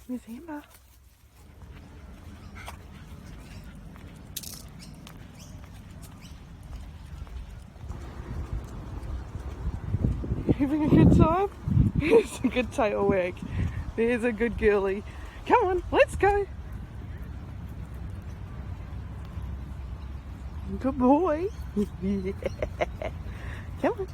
Miss Amber. Having a good time? It's a good tail wag. There's a good girly. Come on, let's go. Good boy. Yeah. Come on.